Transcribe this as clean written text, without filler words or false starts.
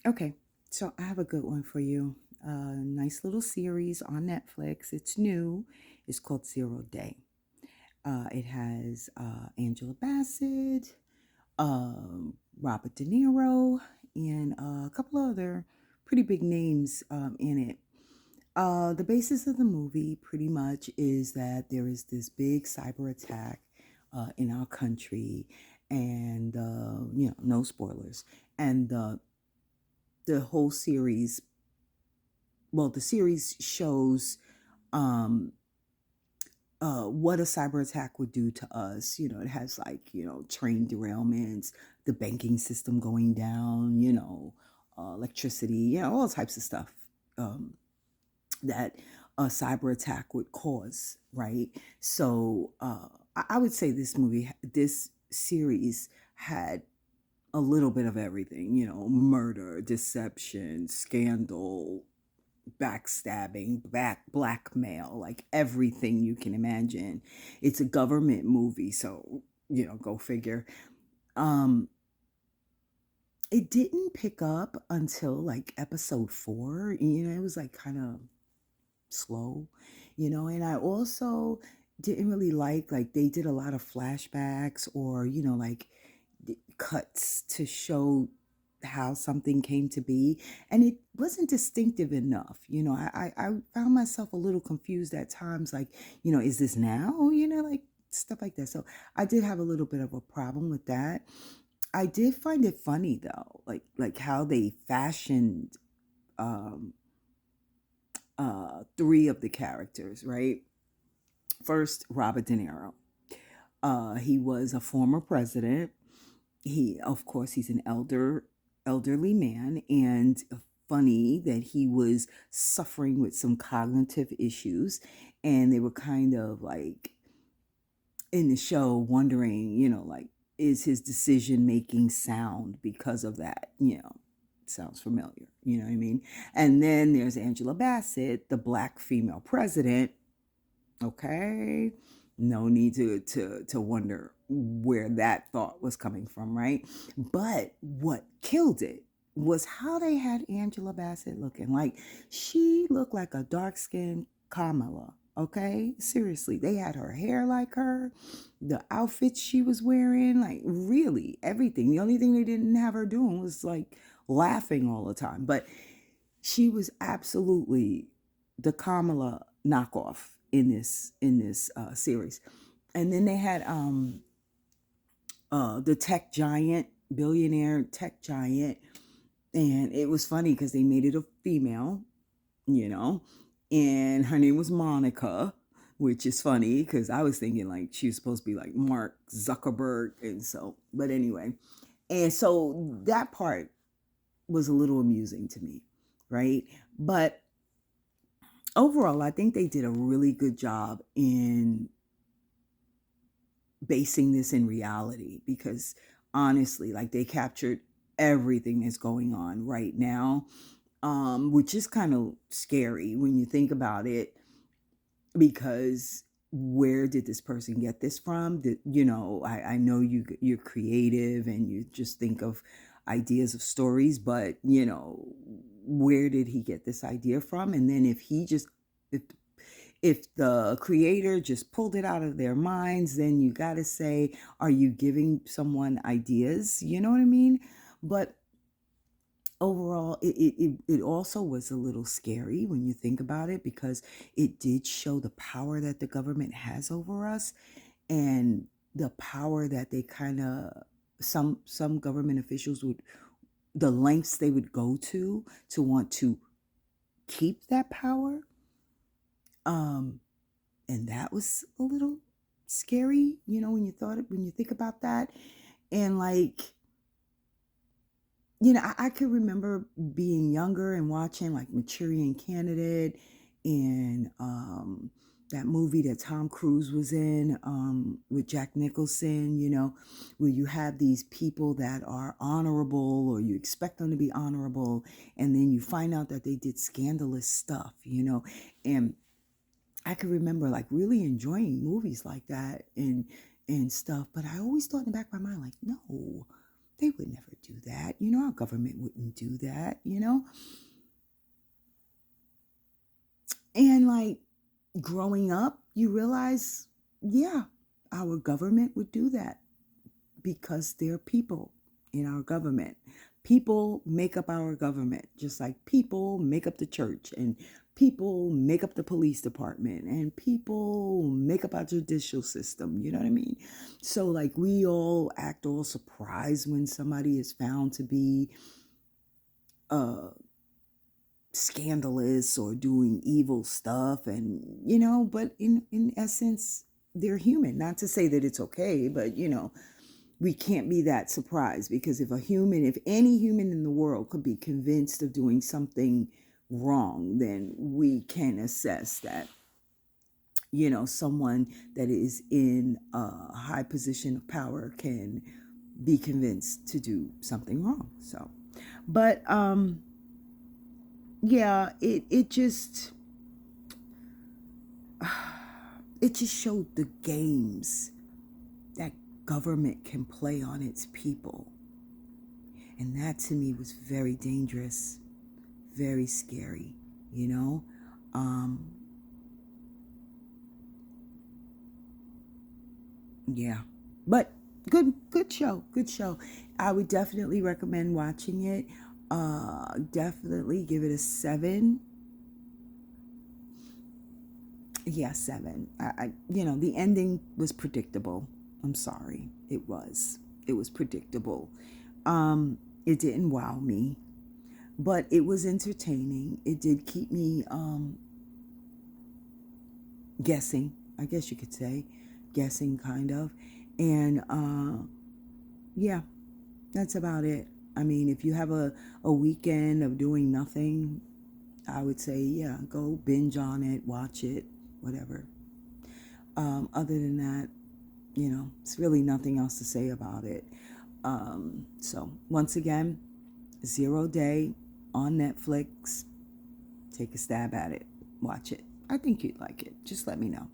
Okay, so I have a good one for you. A nice little series on Netflix. It's new. It's called Zero Day. It has Angela Bassett, Robert De Niro, and a couple of other pretty big names in it. The basis of the movie pretty much is that there is this big cyber attack in our country, and no spoilers. And the whole series, well, the series shows um, what a cyber attack would do to us. It has like train derailments, the banking system going down, electricity, all types of stuff. Um, that a cyber attack would cause, right? So I would say this series had a little bit of everything, murder, deception, scandal, backstabbing, blackmail, like everything you can imagine. It's a government movie, so go figure. Um, it didn't pick up until like episode 4. It was like kind of slow, and I also didn't really like they did a lot of flashbacks or like cuts to show how something came to be, and it wasn't distinctive enough. I found myself a little confused at times, like, is this now, like stuff like that. So I did have a little bit of a problem with that. I did find it funny though, like how they fashioned um three of the characters, right? First, Robert De Niro. He was a former president. Of course, he's an elderly man, and funny that he was suffering with some cognitive issues, and they were kind of like in the show wondering, like, is his decision making sound because of that? Sounds familiar. You know what I mean? And then there's Angela Bassett, the black female president. Okay. No need to wonder where that thought was coming from, right? But what killed it was how they had Angela Bassett looking. Like, she looked like a dark-skinned Kamala. Okay? Seriously, they had her hair like her, the outfits she was wearing, like really everything. The only thing they didn't have her doing was like laughing all the time. But she was absolutely the Kamala knockoff in this series. And then they had the tech giant, billionaire tech giant, and it was funny because they made it a female, you know, and her name was Monica, which is funny because I was thinking like she was supposed to be like Mark Zuckerberg, and so, but anyway, and so that part was a little amusing to me, right? But overall, I think they did a really good job in basing this in reality because honestly, like they captured everything that's going on right now, which is kind of scary when you think about it because where did this person get this from? I know you're creative and you just think of ideas of stories, but where did he get this idea from? And then if the creator just pulled it out of their minds, then you got to say, are you giving someone ideas? You know what I mean? But overall, it also was a little scary when you think about it because it did show the power that the government has over us and the power that they kind of some government officials would the lengths they would go to want to keep that power. um and that was a little scary, when you think about that. And like, I could remember being younger and watching like Manchurian Candidate and that movie that Tom Cruise was in with Jack Nicholson, where you have these people that are honorable or you expect them to be honorable, and then you find out that they did scandalous stuff, and I could remember like really enjoying movies like that and stuff, but I always thought in the back of my mind, like, no, They would never do that. Our government wouldn't do that, And like growing up, you realize, yeah, our government would do that because they're people in our government. People make up our government, just like people make up the church, and people make up the police department, and people make up our judicial system. You know what I mean? So, like, we all act all surprised when somebody is found to be scandalous or doing evil stuff, and but in essence, they're human. Not to say that it's okay, but we can't be that surprised, because if any human in the world could be convinced of doing something wrong, then we can assess that, someone that is in a high position of power can be convinced to do something wrong. So, but, yeah, it just showed the games that government can play on its people. And that to me was very dangerous, very scary, Yeah. But good show. Good show. I would definitely recommend watching it. Definitely give it a 7. Yeah, 7. The ending was predictable. I'm sorry. It was. It was predictable. It didn't wow me, but it was entertaining. It did keep me guessing, I guess you could say, guessing kind of. And yeah, that's about it. I mean, if you have a weekend of doing nothing, I would say, yeah, go binge on it, watch it, whatever. Other than that, it's really nothing else to say about it. So once again, 0 Day on Netflix. Take a stab at it. Watch it. I think you'd like it. Just let me know.